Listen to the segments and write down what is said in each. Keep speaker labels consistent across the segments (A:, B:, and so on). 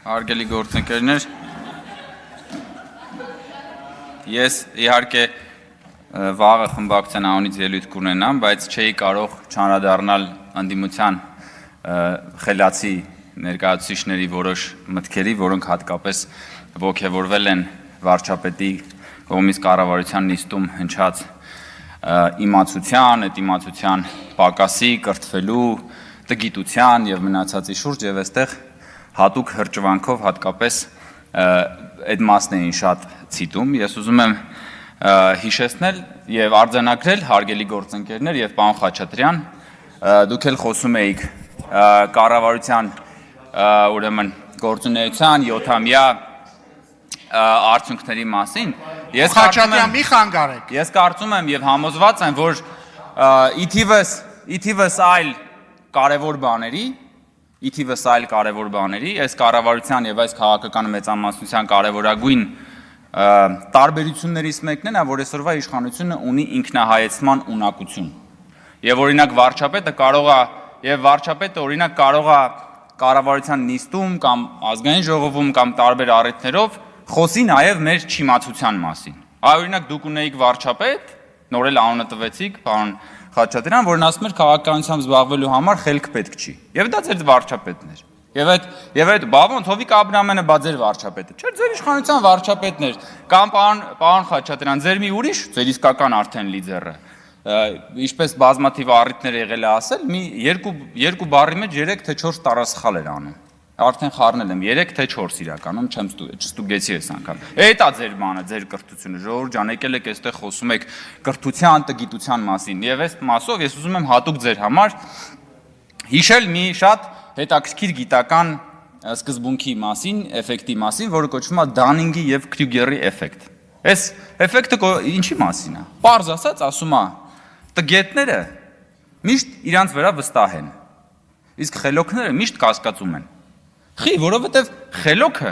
A: Հարգելի գործընկերներ, ես իհարկե վաղը խմբակցության անունից ելույթ կունենամ, բայց չէի կարող չանդրադառնալ ընդդիմության խելացի ներկայացուցիչների որոշ մտքերի, որոնք հատկապես ոգևորվել են վարչապետի կողմից կառավարության նիստում հնչած իմացության, այդ իմացության պակասի, կրթվելու, տգիտության եւ մնացածի շուրջ եւ այստեղ հատուկ հրճվանքով հատկապես այդ մասն էին շատ ցիտում։ Ես ուզում եմ հիշեցնել եւ արձանագրել հարգելի գործընկերներ եւ պարոն Խաչատրյան, դուք էլ խոսում էիք կառավարության ուրեմն գործունեության 7-ամյա արդյունքների մասին։ Ես կարծում եմ եւ համոզված եմ, որ իթիվս այլ կարևոր բաների, այս կառավարության եւ այս քաղաքական մեծամասնության կարևորագույն տարբերություններից մեկն է, որ այսօրվա իշխանությունը ունի ինքնահայեցման ունակություն։ Եվ օրինակ վարչապետը կարող է կառավարության նիստում կամ ազգային ժողովում կամ տարբեր առիթներով խոսի նաեւ մեր չիմացության մասին։ Օրինակ դուք ունեիք վարչապետ, նոր էլ անունը տվեցիք, պարոն Խաչատրյան, որն ասում էր քաղաքականությամբ զբաղվելու համար խելք պետք չի։ Եվ դա ձեր վարչապետն էր։ Եվ այդ բավոն Թովիկ Աբրահամյանը բա ձեր վարչապետը չէր, ձեր իշխանության վարչապետն էր, կամ պարոն Խաչատրյան, ձեր մի ուրիշ, ձեր իսկական արդեն լիդերը, ինչպես բազմաթիվ առիթներ եղել է ասել, մի երկու բառի մեջ 3 թե 4 տարասխալ էր անում։ Արդեն խառնել եմ 3 թե 4 իրականում, չստուգեցի այս անգամ։ Էտա ձեր բանը, ձեր կրթությունը, ժողովուրդ ջան, եկել եք այստեղ խոսում եք կրթության, տգիտության մասին։ Եվ այս մասով ես ուզում եմ հատուկ ձեր համար հիշել մի շատ հետաքրքիր գիտական սկզբունքի մասին, էֆեկտի մասին, որը կոչվում է Դանինգի եւ Քրյուգերի էֆեկտ։ Այս էֆեկտը ինչի մասին է։ Պարզ ասած, ասում է, տգետները միշտ իրանց վրա վստահ են, իսկ խելոքները միշտ կասկածում են։ Խի, որովհետև խելոքը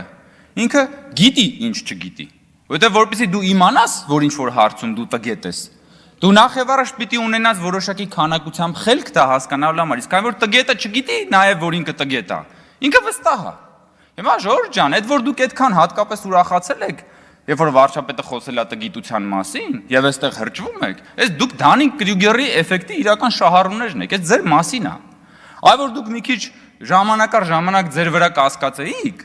A: ինքը գիտի ինչ չգիտի, որովհետև որպեսզի դու իմանաս, որ ինչ որ հարցում դու տգետ ես, դու նախ եւ առաջ պիտի ունենաս որոշակի քանակությամբ խելք դա հասկանալու համար, իսկ այն որ տգետը չգիտի, նաեւ որ ինքը տգետ է, ինքը վստահ է։ Հիմա ժողովուրդ ջան, այդ որ դուք այդքան հատկապես ուրախացել եք, երբ որ վարչապետը խոսել է տգիտության մասին եւ այստեղ հրճվում եք, այս դուք Դանինգ-Քրյուգերի էֆեկտի իրական շահառուներն եք, այս ձեր մասին է։ Այ որ դուք մի քիչ ժամանակ առ ժամանակ ձեր վրա կասկածեիք,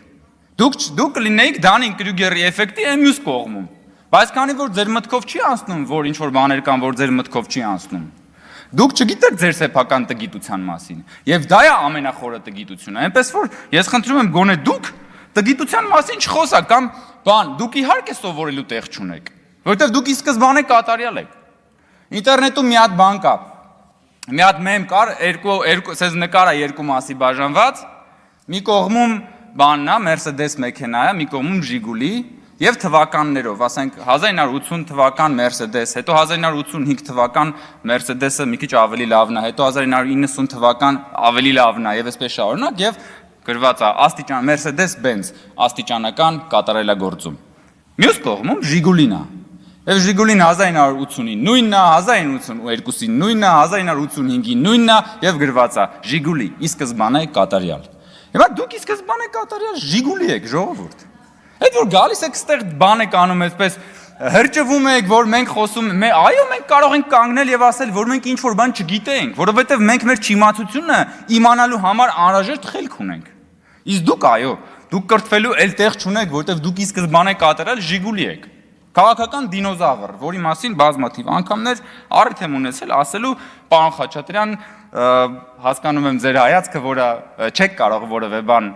A: դուք կլինեիք Դանինգ-Քրյուգերի էֆեկտի մյուս կողմում, բայց քանի որ ձեր մտքով չի անցնում, որ ինչ որ բաներ կան, որ ձեր մտքով չի անցնում, դուք չգիտեք ձեր սեփական տգիտության մասին, եւ դա է ամենախորը տգիտությունը, այնպես որ ես խնդրում եմ գոնե դուք տգիտության մասին չխոսաք կամ բան, դուք իհարկե սովորելու տեղ չունեք, որովհետեւ դուք ի սկզբանե կատարյալ եք։ Ինտերնետում մի հատ բան կա, մի հատ մեմ կար, ասես նկար է երկու մասի բաժանված, մի կողմում բանն է, Mercedes մեքենա է, մի կողմում Ժիգուլի եւ թվականներով, ասենք 1980 թվական Mercedes, հետո 1985 թվական Mercedes-ը մի քիչ ավելի լավն է, հետո 1990 թվական ավելի լավն է եւ այսպես շարունակ եւ գրված է աստիճան Mercedes-Benz աստիճանական կատարելագործում։ Մյուս կողմում Ժիգուլին է։ Եվ Ժիգուլին 1980-ին նույնն է, 1982-ին նույնն է, 1985-ին նույնն է եւ գրված է Ժիգուլի, ի սկզբանե կատարյալ։ Հիմա դուք ի սկզբանե կատարյալ Ժիգուլի եք, ժողովուրդ։ Այդ որ գալիս եք ստեղ բան եք անում այսպես հրճվում եք, որ մենք խոսում ենք, այո, մենք կարող ենք կանգնել եւ ասել, որ մենք ինչ որ բան չգիտենք, որովհետեւ մենք մեր չիմացությունը իմանալու համար անհրաժեշտ խելք ունենք։ Իսկ դուք այո, դուք կրթվելու այլ տեղ չունեք, որովհետեւ դուք ի սկզբանե կատարյալ Ժիգուլի եք։ Քաղաքական դինոզավր, որի մասին բազմաթիվ անգամներ առիթ եմ ունեցել ասելու, պարոն Խաչատրյան, հասկանում եմ ձեր հայացքը, որը չեք կարող որևէ բան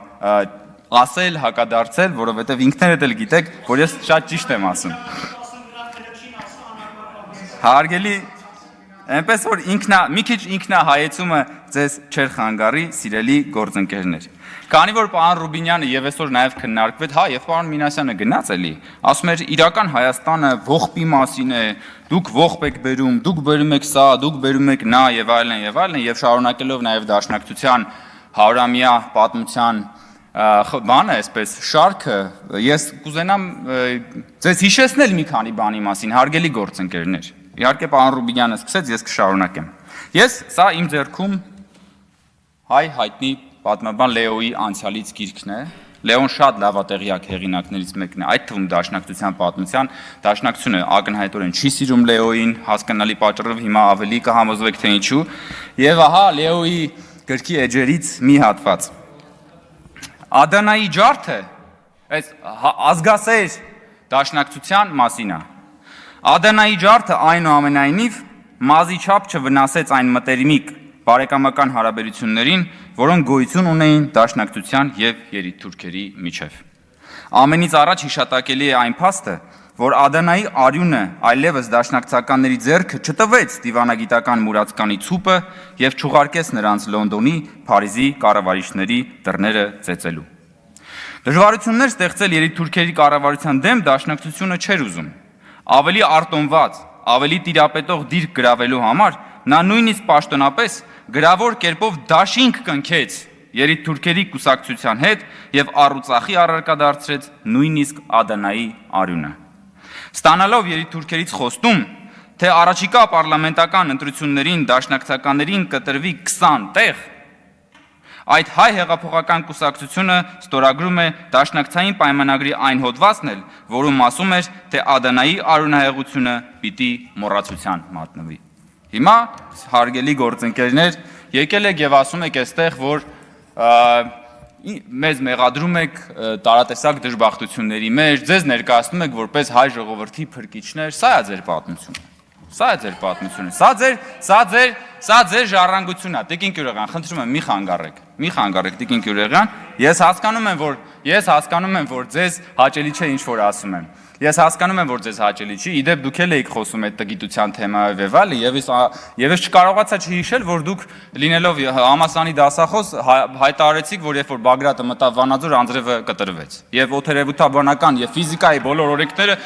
A: ասել, հակադարձել, որովհետև ինքներդ էլ գիտեք, որ ես շատ ճիշտ եմ ասում։ Հարգելի, այնպես որ մի քիչ ինքնահայեցումը ձեզ չէր խանգարի, սիրելի գործընկերներ։ Քանի որ պարոն Ռուբինյանը եւ այսօր նաեւ քննարկվեց, հա, եւ պարոն Մինասյանը գնաց էլի, ասում էր իրական Հայաստանը ողբի մասին է, դուք ողբ եք բերում, դուք բերում եք սա, դուք բերում եք նա եւ այլն եւ շարունակելով նաեւ դաշնակցության 100-ամյա պատմության բանը, այսպես շարքը, ես կուզենամ ձեզ հիշեցնել մի քանի բանի մասին, հարգելի գործընկերներ։ Իհարկե պարոն Ռուբինյանը սկսեց, ես կշարունակեմ։ Ես սա իմ ձեռքում հայ հայտնի պատմաբան Լեոյի անցյալից գիրքն է, Լեոն շատ լավատեղյակ հեղինակներից մեկն է, այդ թվում Դաշնակցության պատմության, Դաշնակցությունը ակնհայտորեն չի սիրում Լեոյին, հասկանալի պատճառով հիմա ավելի կհամոզվեք թե ինչու, եւ ահա Լեոյի գրքի էջերից մի հատված։ Ադանայի ջարդը, այս ազգասեր Դաշնակցության մասին է։ Ադանայի ջարդը այնուամենայնիվ մազի չափ չվնասեց այն մտերիմիկ բարեկամական հարաբերություններին, որոնք գոյություն ունեին Դաշնակցության եւ երիտթուրքերի միջև։ Ամենից առաջ հիշատակելի է այն փաստը, որ Ադանայի արյունը այլևս դաշնակցականների ձեռքը չտվեց դիվանագիտական մուրացկանի ցուպը եւ չուղարկեց նրանց Լոնդոնի, Փարիզի կառավարիչների դռները ծեծելու։ Դժվարություններ ստեղծել երիտթուրքերի կառավարության դեմ Դաշնակցությունը չէր ուզում։ Ավելի արտոնված, ավելի տիրապետող դիրք գրավելու համար նա նույնիսկ պաշտոնապես գրավոր կերպով դաշինք կնքեց երիտթուրքերի կուսակցության հետ եւ առուծախի առարկա դարձրեց նույնիսկ Ադանայի արյունը։ Ստանալով երիտթուրքերից խոստում, թե առաջիկա պարլամենտական ընտրություններին դաշնակցականներին կտրվի 20 տեղ, այդ հայ հեղափոխական կուսակցությունը ստորագրում է դաշնակցային պայմանագրի այն հոդվածն էլ, որում ասում էր, թե Ադանայի արյունահեղությունը պիտի մոռացության մատնվի։ Հիմա, հարգելի գործընկերներ, եկել եք եւ ասում եք այստեղ, որ մեզ մեղադրում եք տարատեսակ դժբախտությունների մեջ, ձեզ ներկայացնում եք որպես հայ ժողովրդի փրկիչներ, սա է ձեր պատմությունը։ Սա է ձեր պատմությունը, սա ձեր ժառանգությունն է, Տիկին Գյուրեղյան, խնդրում եմ մի խանգարեք, Տիկին Գյուրեղյան, ես հասկանում եմ, որ ձեզ հաճելի չէ ինչ որ ասում եմ։ Ես հասկանում եմ, որ ձեզ հաճելի չի, իդեպ դուք էլ եք խոսում այդ տգիտության թեմայով եւ այլն, եւ ես չկարողացա չհիշել, որ դուք լինելով համալսարանի դասախոս հայտարարեցիք, որ երբ որ Բագրատը մտավ Վանաձոր, անձրևը կտրվեց, եւ օդերևութաբանական եւ ֆիզիկայի բոլոր օրենքները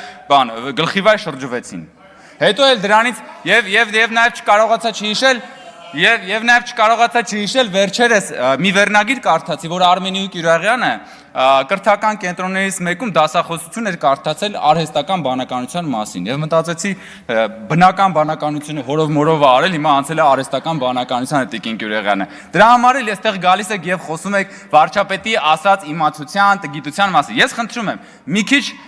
A: գլխիվայր շրջվեցին։ Հետո էլ դրանից եւ նաեւ չկարողացա չհիշել վերջերս մի վերնագիր կարդացի, որ Արմենիու Կյուրեղյանը կրթական կենտրոններից մեկում դասախոսություն էր կարդացել արհեստական բանականության մասին եւ մտածեցի բնական բանականությունը հորով մորով արել, հիմա անցել է արհեստական բանականությանը Տիկին Գյուրեղյանը։ Դրա համար էլ այստեղ գալիս եք եւ խոսում եք վարչապետի ասած իմացության, տգիտության մասին։ Ես խնդրում եմ,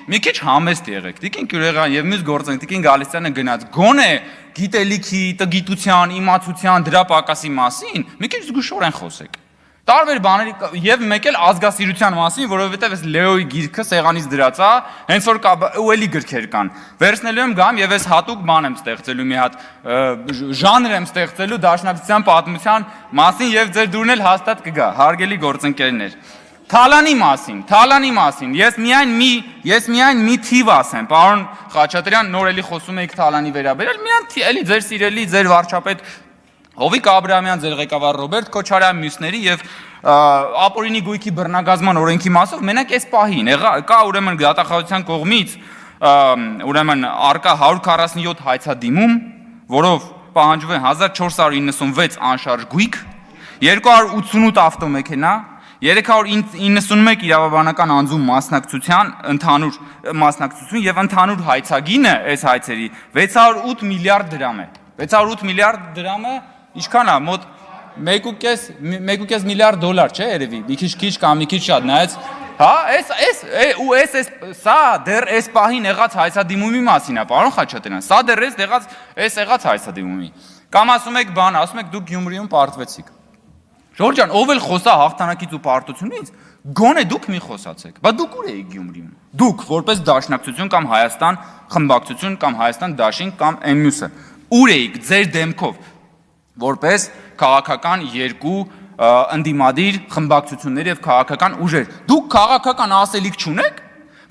A: մի քիչ համեստ եղեք։ Տիկին Գյուրեղյան եւ մյուս գործընկեր Տիկին Գալստյանը գնաց գոնե գիտելիքի, տգիտության, իմացության, դրա պակասի մասին մի քիչ զգուշորեն խոսեք։ Տարբեր բաների եւ մեկ էլ ազգասիրության մասին, որովհետեւ այս Լեոյի գիրքը սեղանից դրած է, հենց որ ու էլի գրքեր կան։ Վերցնելու եմ գամ եւ այս հատուկ բան եմ ստեղծելու մի հատ ժանր եմ ստեղծելու դաշնակցության պատմության մասին եւ ձեր դուրն էլ հաստատ կգա, հարգելի գործընկերներ։ Թալանի մասին, ես միայն մի թիվ ասեմ, պարոն Խաչատրյան, նոր էլի խոսում եք Թալանի վերաբերյալ, միայն էլի ձեր սիրելի, ձեր վարչապետ Հովիկ Աբրահամյան, ձեր ղեկավար Ռոբերտ Քոչարյան, մյուսների եւ ապօրինի գույքի բռնագազման օրենքի մասով մենակ այս պահին կա ուրեմն դատախազության կողմից ուրեմն արկա 147 հայցադիմում, որով պահանջվում է 1496 անշարժ գույք, 288 ավտոմեքենա, 391 իրավաբանական անձում մասնակցություն եւ ընդհանուր հայցագինը այս հայցերի 608 միլիարդ դրամ է։ 608 միլիարդ դրամը ինչքան է, մոտ 1.5 միլիարդ դոլար, չէ, երևի, մի քիչ կամ մի քիչ շատ, նայած, հա, սա դեռ այս պահին եղած հայցադիմումի մասին է, պարոն Խաչատրյան, սա դեռ եղած հայցադիմումի։ Կամ ասում եք բան, ասում եք դուք Գյումրիում պարտվեցիք։ Ժորժ ջան, ով էլ խոսա հաղթանակից ու պարտությունից, գոնե դուք մի խոսացեք, բա դուք ուր էիք Գյումրիում։ Դուք որպես Դաշնակցություն կամ Հայաստան խմբակցություն կամ Հայաստան Դաշինք կամ Մյուսը, ուր էիք ձեր դեմքով, որպես քաղաքական երկու ընդդիմադիր խմբակցություններ եւ քաղաքական ուժեր։ Դուք քաղաքական ասելիք չունեք,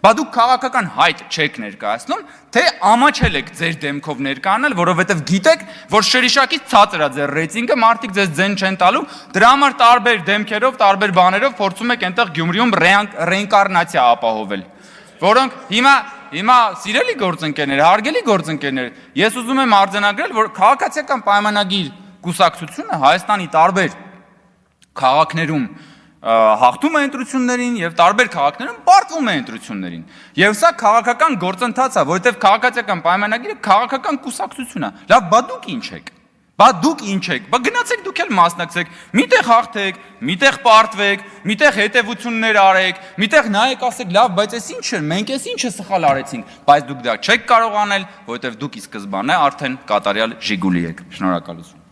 A: բա դուք քաղաքական հայտ չեք ներկայացնում, թե ամաչել եք ձեր դեմքով ներկայանալ, որովհետև գիտեք, որ շրիշակից ցածր է ձեր ռեյտինգը, մարդիկ ձեզ ձեն չեն տալու, դրա համար տարբեր դեմքերով, տարբեր բաներով փորձում եք այնտեղ Գյումրիում ռեինկարնացիա ապահովել, որոնք հիմա սիրելի գործընկերներ, հարգելի գործընկերներ, ես ուզում եմ արձանագրել, որ քաղաքացիական պայմանագիր կուսակցությունը Հայաստանի տարբեր քաղաքներում հաղթում է ընտրություններին եւ տարբեր քաղաքներում պարտվում է ընտրություններին։ Եվ սա քաղաքական գործընթաց է, որովհետեւ քաղաքացիական պայմանագիրը քաղաքական կուսակցություն է։ Լավ, բա դուք ինչ եք։ Բա դուք ինչ եք, բա գնացեք դուք էլ մասնակցեք, միտեղ հաղթեք, միտեղ պարտվեք, միտեղ հետևություններ արեք, միտեղ նայեք ասեք, լավ, բայց այս ինչ է, մենք այս ինչը սխալ արեցինք, բայց դուք դա չեք կարող անել, որովհետև դուք ի սկզբանե արդեն կատարյալ Ժիգուլի եք։ Շնորհակալություն։